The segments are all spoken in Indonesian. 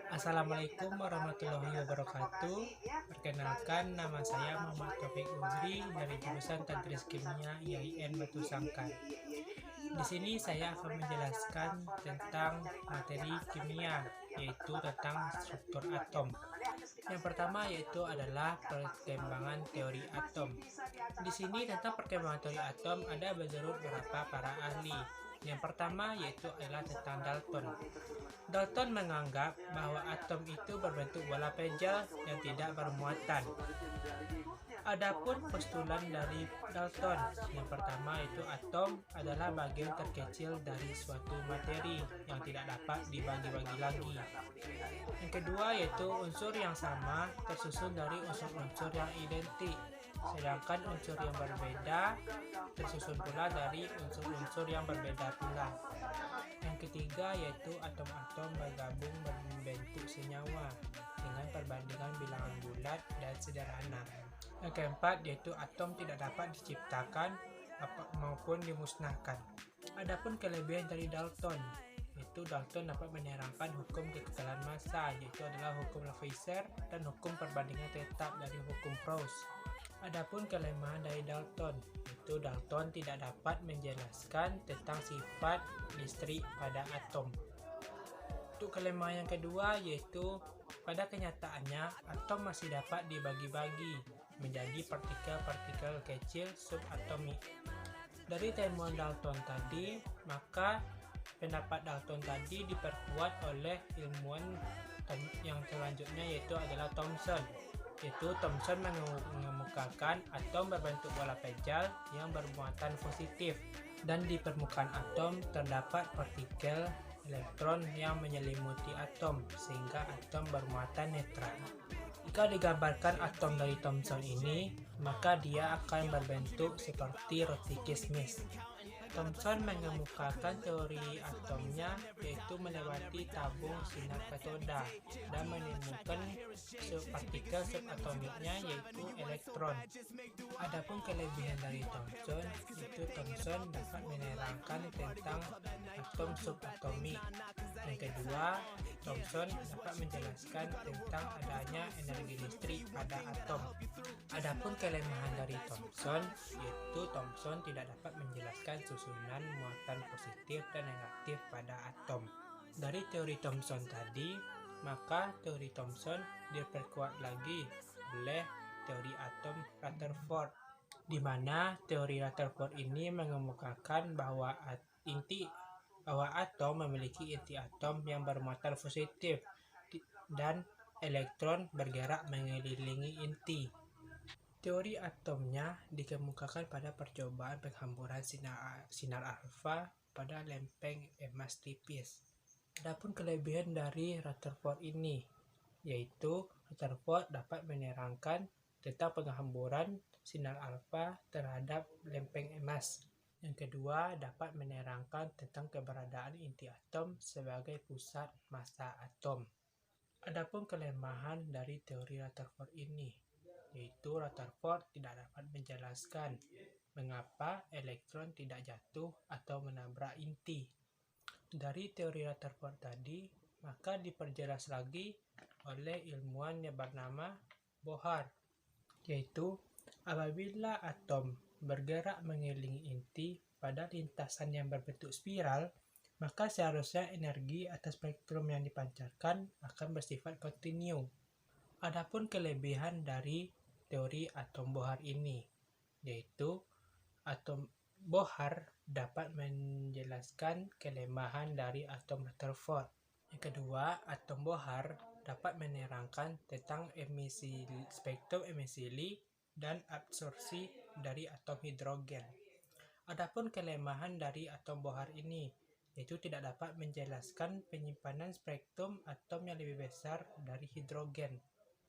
Assalamualaikum warahmatullahi wabarakatuh. Perkenalkan, nama saya Muhammad Taufik Uzri dari jurusan Tadris Kimia IAIN Batu Sangkar. Di sini saya akan menjelaskan tentang materi kimia, yaitu tentang struktur atom. Yang pertama yaitu adalah perkembangan teori atom. Di sini tentang perkembangan teori atom ada menurut beberapa para ahli. Yang pertama yaitu adalah tentang Dalton. Dalton menganggap bahwa atom itu berbentuk bola pejal yang tidak bermuatan. Adapun postulan dari Dalton, yang pertama itu atom adalah bagian terkecil dari suatu materi yang tidak dapat dibagi-bagi lagi. Yang kedua yaitu unsur yang sama tersusun dari unsur-unsur yang identik, sedangkan unsur yang berbeda tersusun pula dari unsur-unsur yang berbeda pula. Yang ketiga yaitu atom-atom bergabung membentuk senyawa dengan perbandingan bilangan bulat dan sederhana. Yang keempat yaitu atom tidak dapat diciptakan maupun dimusnahkan. Adapun kelebihan dari Dalton, yaitu Dalton dapat menerangkan hukum kekekalan massa, yaitu adalah hukum Lavoisier dan hukum perbandingan tetap dari hukum Proust. Adapun kelemahan dari Dalton, yaitu Dalton tidak dapat menjelaskan tentang sifat listrik pada atom. Untuk kelemahan yang kedua yaitu pada kenyataannya atom masih dapat dibagi-bagi menjadi partikel-partikel kecil subatomik. Dari temuan Dalton tadi, maka pendapat Dalton tadi diperkuat oleh ilmuwan yang selanjutnya yaitu adalah Thomson. Thomson mengemukakan atom berbentuk bola pejal yang bermuatan positif, dan di permukaan atom terdapat partikel elektron yang menyelimuti atom sehingga atom bermuatan netral. Jika digambarkan atom dari Thomson ini, maka dia akan berbentuk seperti roti kismis. Thomson mengemukakan teori atomnya yaitu melewati tabung sinar katoda dan menemukan partikel subatomiknya yaitu elektron. Adapun kelebihan dari Thomson yaitu Thomson dapat menerangkan tentang atom subatomik. Yang kedua, Thomson dapat menjelaskan tentang adanya energi listrik pada atom. Adapun kelemahan dari Thomson yaitu Thomson tidak dapat menjelaskan susunan muatan positif dan negatif pada atom. Dari teori Thomson tadi, maka teori Thomson diperkuat lagi oleh teori atom Rutherford, di mana teori Rutherford ini mengemukakan bahwa atom memiliki inti atom yang bermuatan positif dan elektron bergerak mengelilingi inti. Teori atomnya dikemukakan pada percobaan penghamburan sinar alfa pada lempeng emas tipis. Adapun kelebihan dari Rutherford ini, yaitu Rutherford dapat menerangkan tentang penghamburan sinar alfa terhadap lempeng emas. Yang kedua, dapat menerangkan tentang keberadaan inti atom sebagai pusat massa atom. Adapun kelemahan dari teori Rutherford ini, yaitu Rutherford tidak dapat menjelaskan mengapa elektron tidak jatuh atau menabrak inti. Dari teori Rutherford tadi, maka diperjelas lagi oleh ilmuwan yang bernama Bohr, yaitu apabila atom bergerak mengelilingi inti pada lintasan yang berbentuk spiral, maka seharusnya energi atas spektrum yang dipancarkan akan bersifat kontinu. Adapun kelebihan dari teori atom Bohr ini, yaitu atom Bohr dapat menjelaskan kelemahan dari atom Rutherford. Yang kedua, atom Bohr dapat menerangkan tentang spektrum emisi Lie dan absorpsi dari atom hidrogen. Adapun kelemahan dari atom Bohr ini, yaitu tidak dapat menjelaskan penyimpanan spektrum atom yang lebih besar dari hidrogen.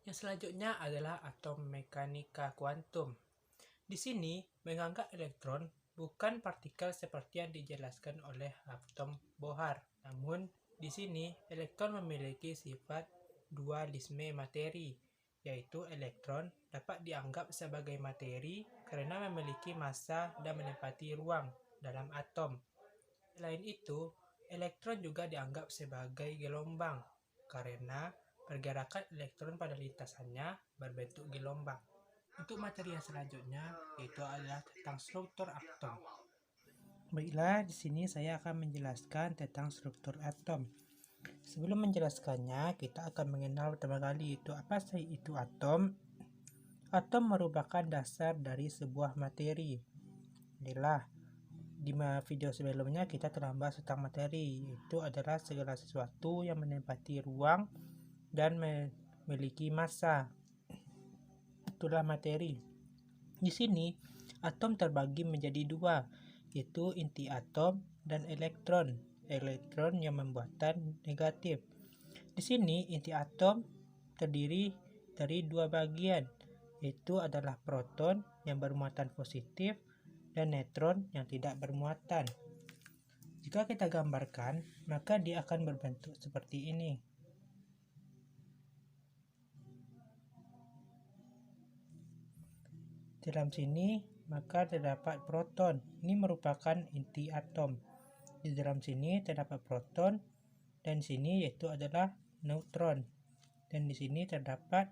Yang selanjutnya adalah atom mekanika kuantum. Di sini menganggap elektron bukan partikel seperti yang dijelaskan oleh atom Bohr. Namun di sini elektron memiliki sifat dualisme materi, yaitu elektron dapat dianggap sebagai materi karena memiliki massa dan menempati ruang dalam atom. Selain itu, elektron juga dianggap sebagai gelombang karena pergerakan elektron pada lintasannya berbentuk gelombang. Untuk materi yang selanjutnya itu adalah tentang struktur atom. Baiklah, di sini saya akan menjelaskan tentang struktur atom. Sebelum menjelaskannya, kita akan mengenal pertama kali itu apa sih itu atom. Atom merupakan dasar dari sebuah materi. Inilah, di video sebelumnya kita telah bahas tentang materi. Itu adalah segala sesuatu yang menempati ruang dan memiliki massa. Itulah materi. Di sini, atom terbagi menjadi dua, yaitu inti atom dan elektron. Elektron yang membuatan negatif. Di sini inti atom terdiri dari dua bagian, yaitu adalah proton yang bermuatan positif dan neutron yang tidak bermuatan. Jika kita gambarkan, maka dia akan berbentuk seperti ini. Dalam sini maka terdapat proton. Ini merupakan inti atom. Di dalam sini terdapat proton dan di sini yaitu adalah neutron. Dan di sini terdapat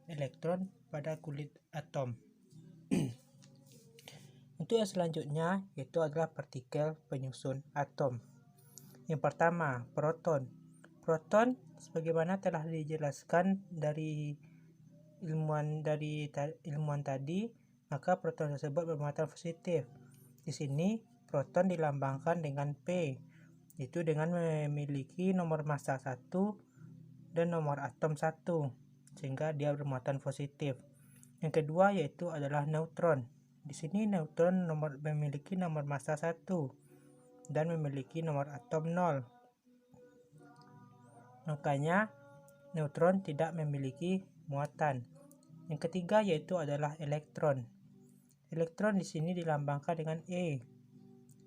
elektron pada kulit atom. Untuk yang selanjutnya yaitu adalah partikel penyusun atom. Yang pertama, proton. Proton sebagaimana telah dijelaskan dari ilmuwan tadi, maka proton tersebut bermuatan positif. Di sini proton dilambangkan dengan P, yaitu dengan memiliki nomor massa 1 dan nomor atom 1, sehingga dia bermuatan positif. Yang kedua yaitu adalah neutron. Di sini neutron memiliki nomor massa 1 dan memiliki nomor atom 0. Makanya neutron tidak memiliki muatan. Yang ketiga yaitu adalah elektron. Elektron di sini dilambangkan dengan E.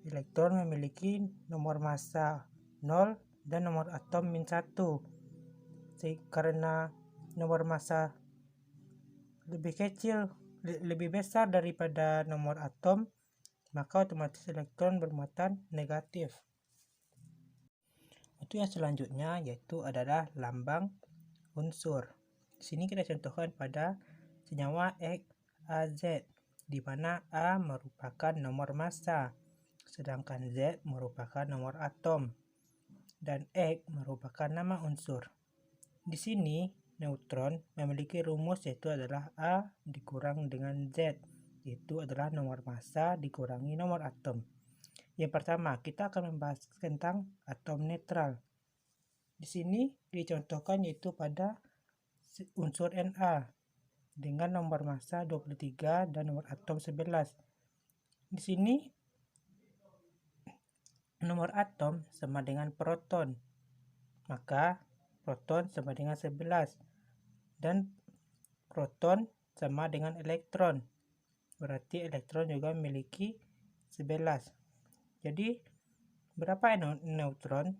Elektron memiliki nomor massa 0 dan nomor atom -1. Karena nomor massa lebih besar daripada nomor atom, maka otomatis elektron bermuatan negatif. Untuk yang selanjutnya yaitu adalah lambang unsur. Di sini kita contohkan pada senyawa Az, di mana A merupakan nomor massa, sedangkan Z merupakan nomor atom, dan X merupakan nama unsur. Di sini neutron memiliki rumus yaitu adalah A dikurang dengan Z, yaitu adalah nomor massa dikurangi nomor atom. Yang pertama, kita akan membahas tentang atom netral. Di sini dicontohkan yaitu pada unsur Na dengan nomor massa 23 dan nomor atom 11. Di sini nomor atom sama dengan proton, maka proton sama dengan 11 dan proton sama dengan elektron, berarti elektron juga memiliki 11. Jadi berapa neutron?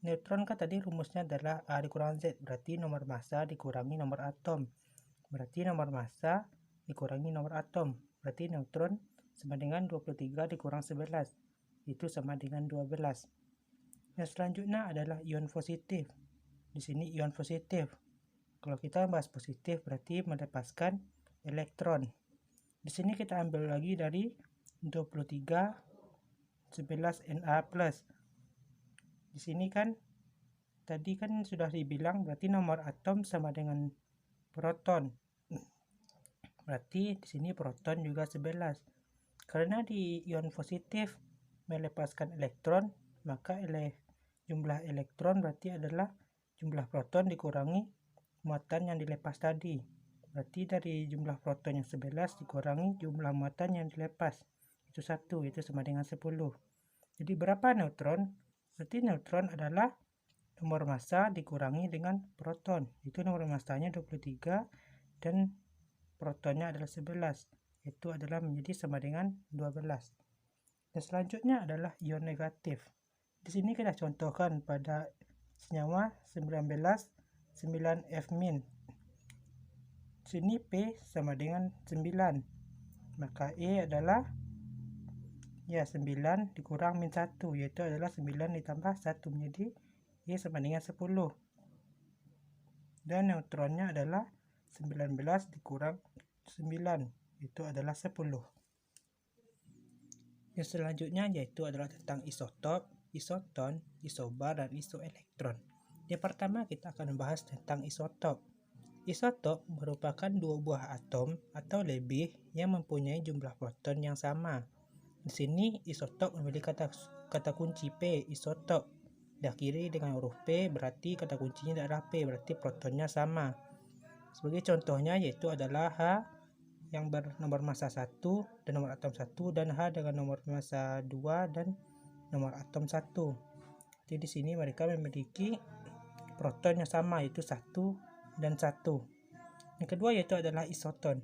Neutron kan tadi rumusnya adalah A dikurang Z, berarti nomor massa dikurangi nomor atom, berarti nomor massa dikurangi nomor atom, berarti neutron sama dengan 23 dikurang 11, itu sama dengan 12. Yang selanjutnya adalah ion positif. Di sini ion positif, kalau kita bahas positif berarti melepaskan elektron. Di sini kita ambil lagi dari 23 11 Na+. Di sini kan tadi kan sudah dibilang berarti nomor atom sama dengan proton. Berarti di sini proton juga 11. Karena di ion positif melepaskan elektron, maka jumlah elektron berarti adalah jumlah proton dikurangi muatan yang dilepas tadi. Berarti dari jumlah proton yang 11 dikurangi jumlah muatan yang dilepas, itu 1, itu sama dengan 10. Jadi berapa neutron? Berarti neutron adalah nomor massa dikurangi dengan proton, itu nomor massanya 23 dan protonnya adalah 11, itu adalah menjadi sama dengan 12. Dan selanjutnya adalah ion negatif. Di sini kita contohkan pada senyawa 9F-. Sini P sama dengan 9, maka E adalah Ya, 9 dikurang min 1, yaitu adalah 9 ditambah 1 menjadi Y sama dengan 10. Dan neutronnya adalah 19 dikurang 9, itu adalah 10. Yang selanjutnya yaitu adalah tentang isotop, isoton, isobar, dan isoelektron. Yang pertama kita akan membahas tentang isotop. Isotop merupakan dua buah atom atau lebih yang mempunyai jumlah proton yang sama. Di sini isotop memiliki kata kunci P, isotop. Diakhiri dengan huruf P, berarti kata kuncinya adalah P, berarti protonnya sama. Sebagai contohnya yaitu adalah H yang bernomor massa 1 dan nomor atom 1, dan H dengan nomor massa 2 dan nomor atom 1. Jadi di sini mereka memiliki proton yang sama, yaitu 1 dan 1. Yang kedua yaitu adalah isoton.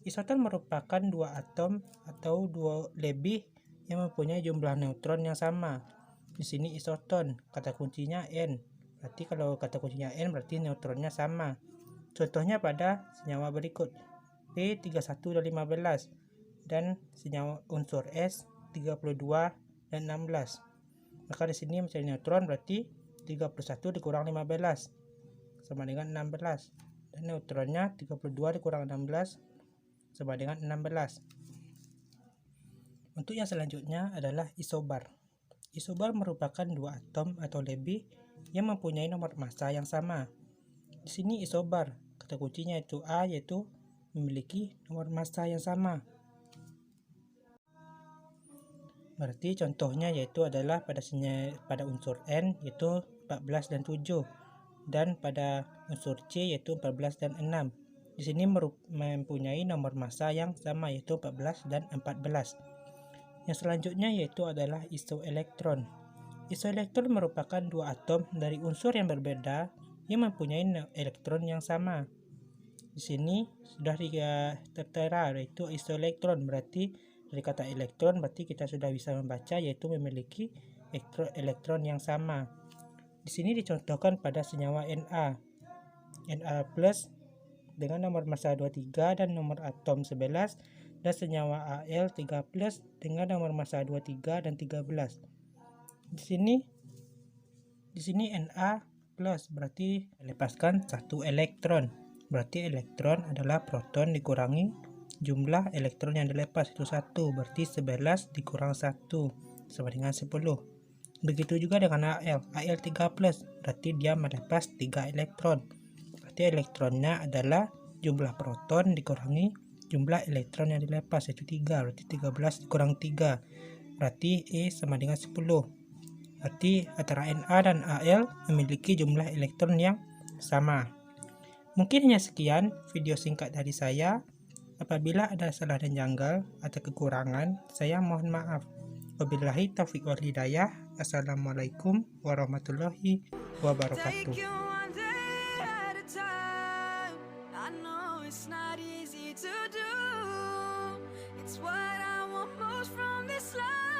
Isoton merupakan dua atom atau dua lebih yang mempunyai jumlah neutron yang sama. Di sini isoton, kata kuncinya N. Berarti kalau kata kuncinya N berarti neutronnya sama. Contohnya pada senyawa berikut, P31 dan 15, dan senyawa unsur S 32 dan 16. Maka di sini mencari neutron berarti 31 dikurang 15 sama dengan 16. Dan neutronnya 32 dikurang 16 sama dengan 16. Untuk yang selanjutnya adalah isobar. Isobar merupakan dua atom atau lebih yang mempunyai nomor massa yang sama. Di sini isobar, kata kuncinya itu A, yaitu memiliki nomor massa yang sama. Berarti contohnya yaitu adalah pada unsur N yaitu 14 dan 7, dan pada unsur C yaitu 14 dan 6. Di sini mempunyai nomor massa yang sama yaitu 14 dan 14. Yang selanjutnya yaitu adalah isoelektron. Isoelektron merupakan dua atom dari unsur yang berbeda yang mempunyai elektron yang sama. Di sini sudah tertera yaitu isoelektron, berarti dari kata elektron berarti kita sudah bisa membaca yaitu memiliki elektron yang sama. Di sini dicontohkan pada senyawa Na. Na+ dengan nomor massa 23 dan nomor atom 11, dan senyawa Al3+ dengan nomor massa 23 dan 13. Di sini Na+ berarti melepaskan satu elektron. Berarti elektron adalah proton dikurangi jumlah elektron yang dilepas, itu 1, berarti 11 dikurang 1 sama dengan 10. Begitu juga dengan Al3+, berarti dia melepas 3 elektron. Berarti elektronnya adalah jumlah proton dikurangi jumlah elektron yang dilepas, yaitu 3, berarti 13 dikurang 3, berarti E sama dengan 10. Berarti antara Na dan Al memiliki jumlah elektron yang sama. Mungkin hanya sekian video singkat dari saya. Apabila ada salah dan janggal atau kekurangan, saya mohon maaf. Wabillahi taufiq wal hidayah. Assalamualaikum warahmatullahi wabarakatuh. It's not easy to do. It's what I want most from this life.